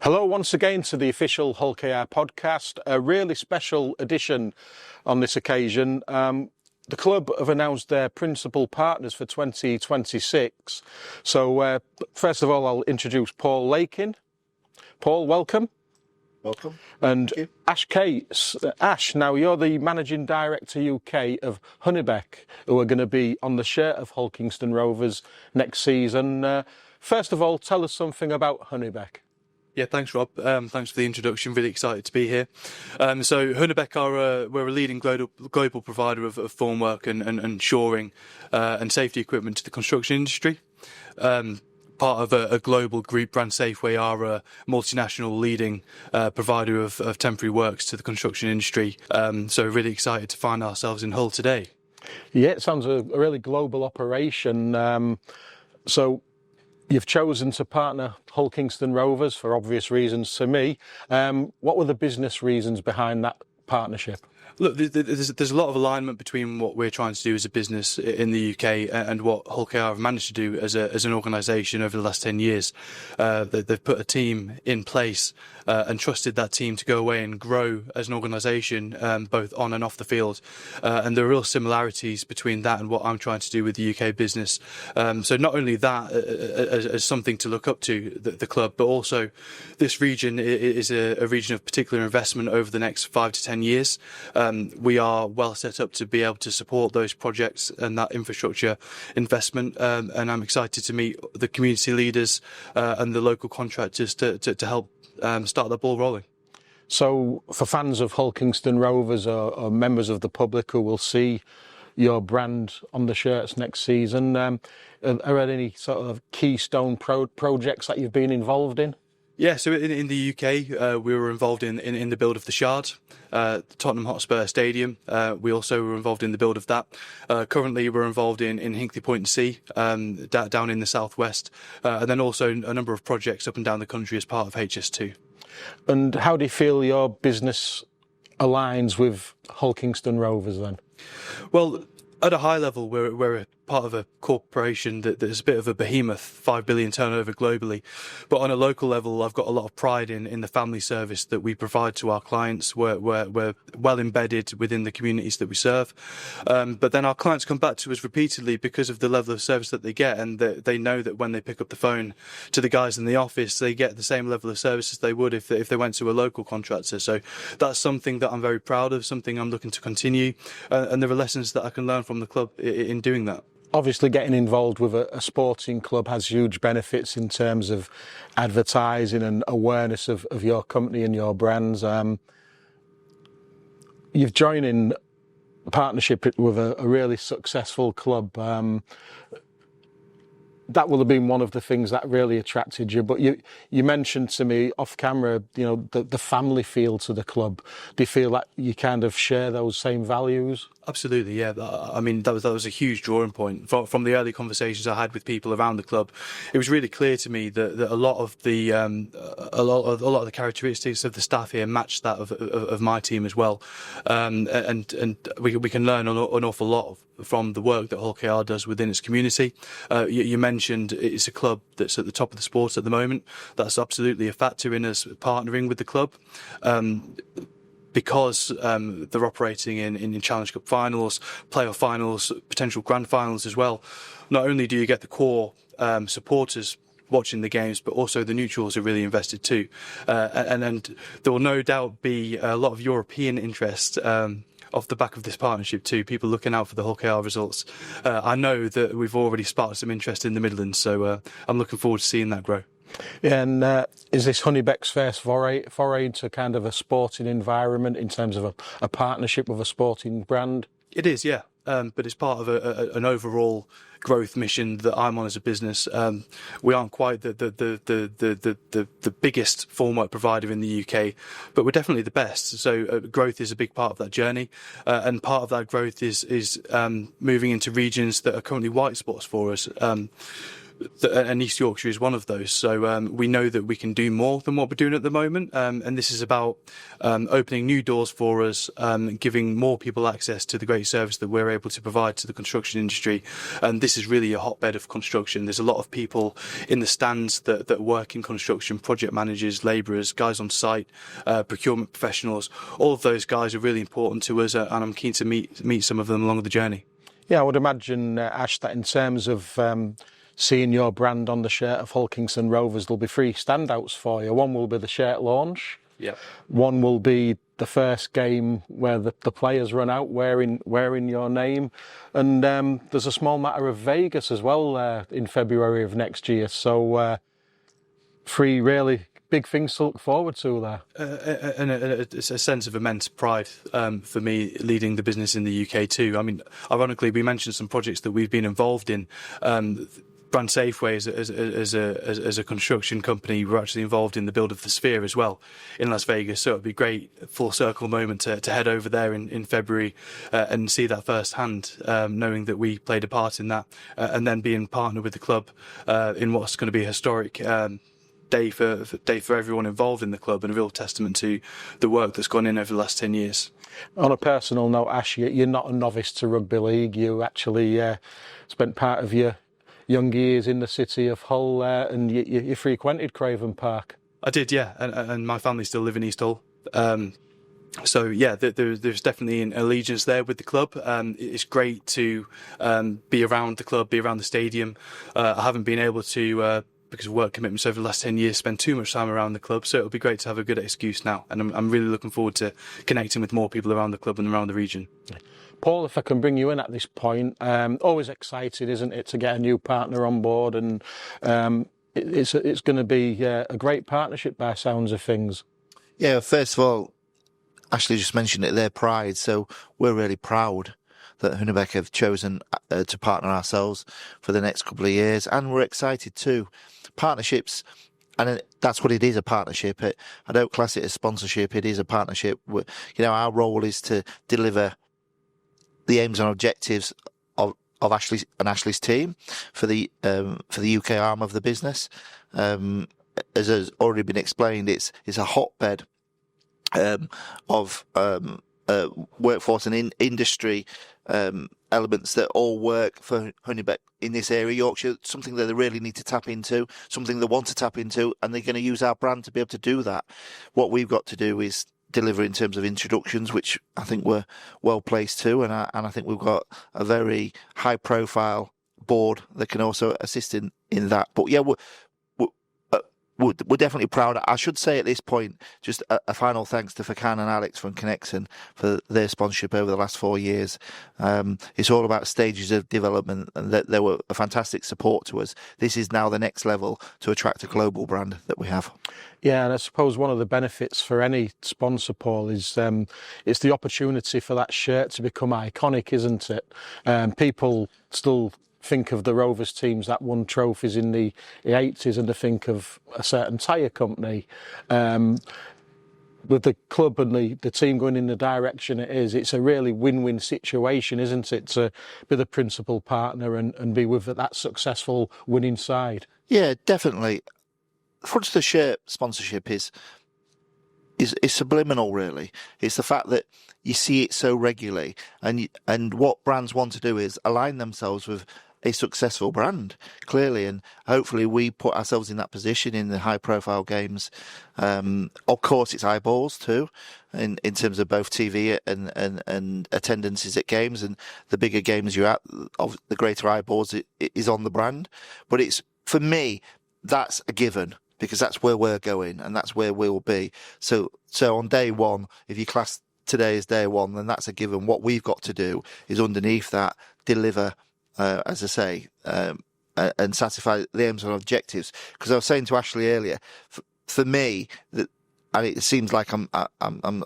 Hello once again to the official Hull KR podcast, a really special edition on this occasion. The club have announced their principal partners for 2026. So first of all, I'll introduce Paul Lakin. Paul, welcome. Welcome. And Ash Cates. Ash, now you're the Managing Director UK of Hünnebeck, who are going to be on the shirt of Hull Kingston Rovers next season. First of all, tell us something about Hünnebeck. Yeah, thanks, Rob. Thanks for the introduction. Really excited to be here. So Hünnebeck we're a leading global provider of formwork and shoring and safety equipment to the construction industry. Part of a global group, brand Safeway, are a multinational leading provider of temporary works to the construction industry. So really excited to find ourselves in Hull today. Yeah, it sounds a really global operation. So you've chosen to partner Hull Kingston Rovers for obvious reasons to me. What were the business reasons behind that partnership? Look, there's a lot of alignment between what we're trying to do as a business in the UK and what Hull KR have managed to do as an organisation over the last 10 years. They've put a team in place and trusted that team to go away and grow as an organisation, both on and off the field. And there are real similarities between that and what I'm trying to do with the UK business. So not only that as something to look up to, the club, but also this region is a region of particular investment over the next 5 to 10 years. We are well set up to be able to support those projects and that infrastructure investment, and I'm excited to meet the community leaders and the local contractors to help start the ball rolling. So for fans of Hull Kingston Rovers or members of the public who will see your brand on the shirts next season, are there any sort of keystone projects that you've been involved in? Yeah, so in the UK, we were involved in the build of the Shard, Tottenham Hotspur Stadium. We also were involved in the build of that. Currently, we're involved in Hinkley Point C, down in the southwest, and then also a number of projects up and down the country as part of HS2. And how do you feel your business aligns with Hull Kingston Rovers then? Well, at a high level, we're part of a corporation that is a bit of a behemoth, 5 billion turnover globally. But on a local level, I've got a lot of pride in the family service that we provide to our clients. We're well embedded within the communities that we serve. But then our clients come back to us repeatedly because of the level of service that they get, and they know that when they pick up the phone to the guys in the office, they get the same level of service as they would if they went to a local contractor. So that's something that I'm very proud of, something I'm looking to continue. And there are lessons that I can learn from the club in doing that. Obviously, getting involved with a sporting club has huge benefits in terms of advertising and awareness of your company and your brands. You've joined in partnership with a really successful club. That will have been one of the things that really attracted you. But you mentioned to me off camera, the family feel to the club. Do you feel that you kind of share those same values? Absolutely, yeah. I mean, that was a huge drawing point from the early conversations I had with people around the club. It was really clear to me that a lot of the characteristics of the staff here matched that of my team as well, and we can learn an awful lot from the work that Hull KR does within its community. You mentioned it's a club that's at the top of the sport at the moment. That's absolutely a factor in us partnering with the club. Because they're operating in Challenge Cup finals, playoff finals, potential grand finals as well. Not only do you get the core supporters watching the games, but also the neutrals are really invested too. And there will no doubt be a lot of European interest off the back of this partnership too, people looking out for the Hull KR results. I know that we've already sparked some interest in the Midlands, so I'm looking forward to seeing that grow. And is this Hünnebeck's first foray into kind of a sporting environment in terms of a partnership with a sporting brand? It is, yeah. But it's part of an overall growth mission that I'm on as a business. We aren't quite the biggest formwork provider in the UK, but we're definitely the best. So growth is a big part of that journey, and part of that growth is moving into regions that are currently white spots for us. and East Yorkshire is one of those. So we know that we can do more than what we're doing at the moment, and this is about opening new doors for us, giving more people access to the great service that we're able to provide to the construction industry. And this is really a hotbed of construction. There's a lot of people in the stands that work in construction: project managers, labourers, guys on site, procurement professionals. All of those guys are really important to us, and I'm keen to meet some of them along the journey. Yeah, I would imagine, Ash, that in terms of seeing your brand on the shirt of Hull Kingston Rovers, there'll be three standouts for you. One will be the shirt launch. Yeah. One will be the first game where the players run out wearing your name. And there's a small matter of Vegas as well in February of next year. So three really big things to look forward to there. And it's a sense of immense pride for me leading the business in the UK too. I mean, ironically, we mentioned some projects that we've been involved in. Brand Safeway as a construction company, we're actually involved in the build of the Sphere as well in Las Vegas. So it'd be a great full circle moment to head over there in February and see that firsthand, knowing that we played a part in that, and then being partnered with the club in what's going to be a historic day for everyone involved in the club, and a real testament to the work that's gone in over the last 10 years. On a personal note, Ash, you're not a novice to rugby league. You actually spent part of your young years in the city of Hull, and you frequented Craven Park. I did, yeah, and my family still live in East Hull. So yeah, there's definitely an allegiance there with the club. It's great to be around the club, be around the stadium. I haven't been able to, because of work commitments over the last 10 years, spend too much time around the club, so it'll be great to have a good excuse now, and I'm really looking forward to connecting with more people around the club and around the region. Paul, if I can bring you in at this point, always excited, isn't it, to get a new partner on board, and it's going to be a great partnership by sounds of things. Yeah, first of all, Ashley just mentioned it, their pride, so we're really proud that Hünnebeck have chosen to partner ourselves for the next couple of years, and we're excited too. Partnerships, and that's what it is, a partnership. I don't class it as sponsorship, it is a partnership. Our role is to deliver the aims and objectives of Ashley and Ashley's team for the UK arm of the business. As has already been explained, it's a hotbed of workforce and industry elements that all work for Hünnebeck in this area, Yorkshire, something that they really need to tap into, something they want to tap into, and they're going to use our brand to be able to do that. What we've got to do is deliver in terms of introductions, which I think we're well placed to, and I think we've got a very high profile board that can also assist in that. But yeah, we're definitely proud. I should say at this point, just a final thanks to Fakan and Alex from Connexon for their sponsorship over the last 4 years. It's all about stages of development, and that they were a fantastic support to us. This is now the next level to attract a global brand that we have. Yeah, and I suppose one of the benefits for any sponsor, Paul, is it's the opportunity for that shirt to become iconic, isn't it? People still think of the Rovers teams that won trophies in the 80s, and to think of a certain tyre company. With the club and the team going in the direction it is, it's a really win-win situation, isn't it, to be the principal partner and be with that successful winning side? Yeah, definitely. Front of the shirt sponsorship is subliminal, really. It's the fact that you see it so regularly, and what brands want to do is align themselves with a successful brand, clearly, and hopefully we put ourselves in that position in the high-profile games. Of course, it's eyeballs too, in terms of both TV and attendances at games, and the bigger games you're at, of the greater eyeballs it is on the brand. But it's, for me, that's a given, because that's where we're going and that's where we'll be. So on day one, if you class today as day one, then that's a given. What we've got to do is underneath that deliver, as I say, and satisfy the aims and objectives. Because I was saying to Ashley earlier, for me, that, and it seems like I'm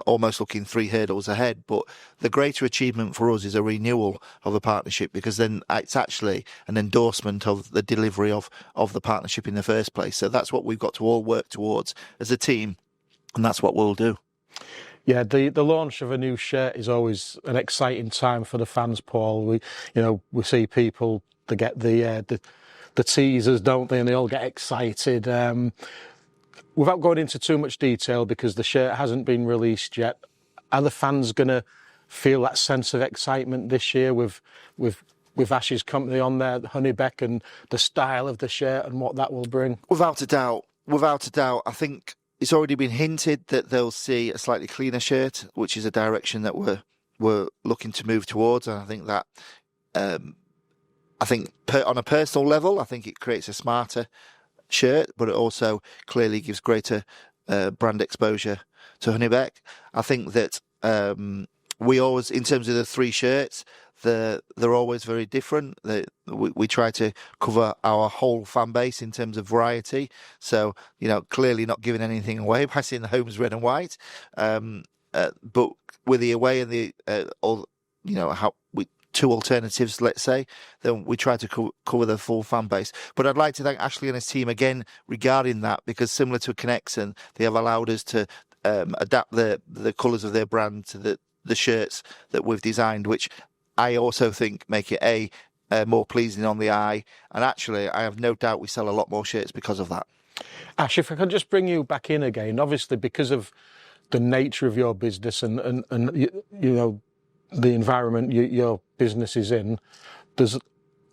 almost looking 3 hurdles ahead, but the greater achievement for us is a renewal of the partnership, because then it's actually an endorsement of the delivery of the partnership in the first place. So that's what we've got to all work towards as a team, and that's what we'll do. Yeah, the launch of a new shirt is always an exciting time for the fans, Paul. We see people, they get the the teasers, don't they? And they all get excited. Without going into too much detail, because the shirt hasn't been released yet, are the fans going to feel that sense of excitement this year with Ash's company on there, Hünnebeck, and the style of the shirt and what that will bring? Without a doubt. I think it's already been hinted that they'll see a slightly cleaner shirt, which is a direction that we're looking to move towards. And I think that, on a personal level, I think it creates a smarter shirt, but it also clearly gives greater brand exposure to Hünnebeck. I think that we always, in terms of the three shirts, they're always very different. We try to cover our whole fan base in terms of variety. So, clearly not giving anything away by seeing the home's red and white. But with the away and the, two alternatives, let's say, then we try to cover the full fan base. But I'd like to thank Ashley and his team again regarding that, because similar to Connection, they have allowed us to adapt the colours of their brand to the shirts that we've designed, which I also think make it more pleasing on the eye. And actually, I have no doubt we sell a lot more shirts because of that. Ash, if I can just bring you back in again, obviously because of the nature of your business and the environment your business is in, there's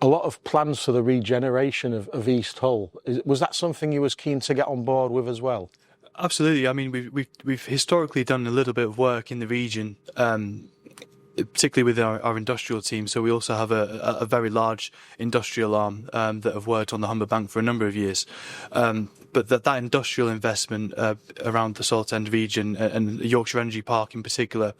a lot of plans for the regeneration of East Hull. Was that something you was keen to get on board with as well? Absolutely. I mean, we've historically done a little bit of work in the region, particularly with our industrial team. So we also have a very large industrial arm that have worked on the Humber Bank for a number of years. But that industrial investment around the Salt End region and Yorkshire Energy Park in particular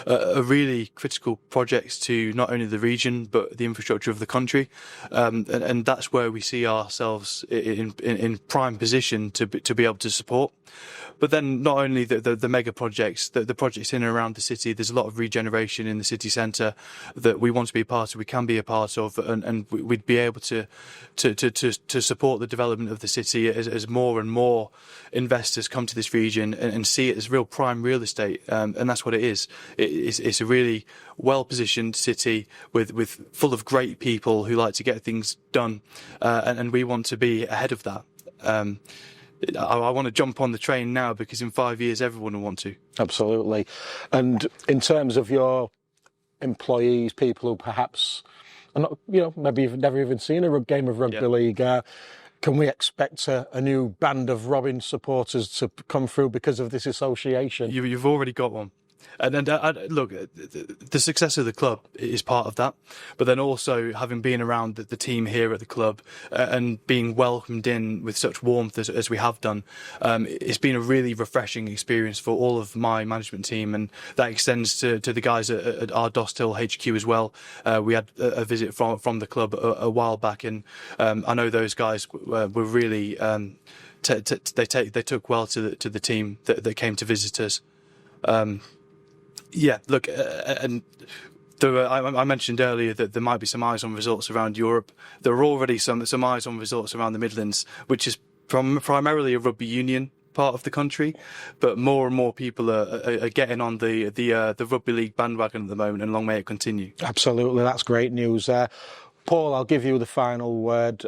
are really critical projects to not only the region but the infrastructure of the country, and that's where we see ourselves in prime position to be able to support. But then not only the mega projects, the projects in and around the city, there's a lot of regeneration in the city centre that we want to be a part of, we can be a part of, and we'd be able to support the development of the city as more and more investors come to this region and see it as real prime real estate. And that's what it is. It's a really well-positioned city with full of great people who like to get things done, and we want to be ahead of that. I want to jump on the train now, because in 5 years everyone will want to. Absolutely. And in terms of your employees, people who perhaps are not, maybe you've never even seen a game of rugby league, can we expect a new band of Robin supporters to come through because of this association? You've already got one. And look, the success of the club is part of that. But then also having been around the team here at the club and being welcomed in with such warmth as we have done, it's been a really refreshing experience for all of my management team. And that extends to the guys at our Dost Hill HQ as well. We had a visit from the club a while back, and I know those guys were really... they took well to the team that came to visit us. Look, and I mentioned earlier that there might be some eyes on results around Europe. There are already some eyes on results around the Midlands, which is primarily a rugby union part of the country, but more and more people are getting on the rugby league bandwagon at the moment, and long may it continue. Absolutely, that's great news. Paul, I'll give you the final word.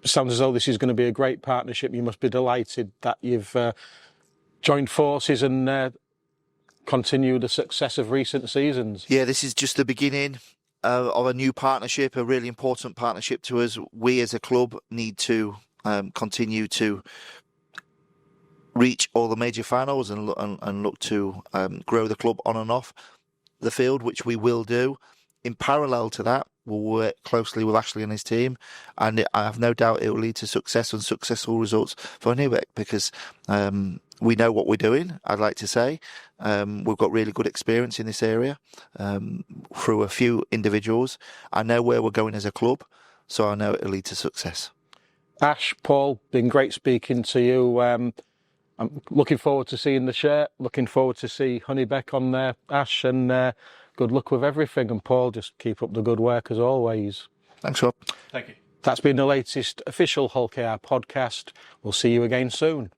Sounds as though this is going to be a great partnership. You must be delighted that you've joined forces and continue the success of recent seasons. Yeah, this is just the beginning of a new partnership, a really important partnership to us. We as a club need to continue to reach all the major finals and look to grow the club on and off the field, which we will do. In parallel to that, we'll work closely with Ashley and his team, and I have no doubt it will lead to success and successful results for Hünnebeck, because we know what we're doing, I'd like to say. We've got really good experience in this area through a few individuals. I know where we're going as a club, so I know it'll lead to success. Ash, Paul, been great speaking to you. I'm looking forward to seeing the shirt, looking forward to see Hünnebeck on there, Ash, and good luck with everything. And Paul, just keep up the good work as always. Thanks, Rob. Thank you. That's been the latest official Hull KR podcast. We'll see you again soon.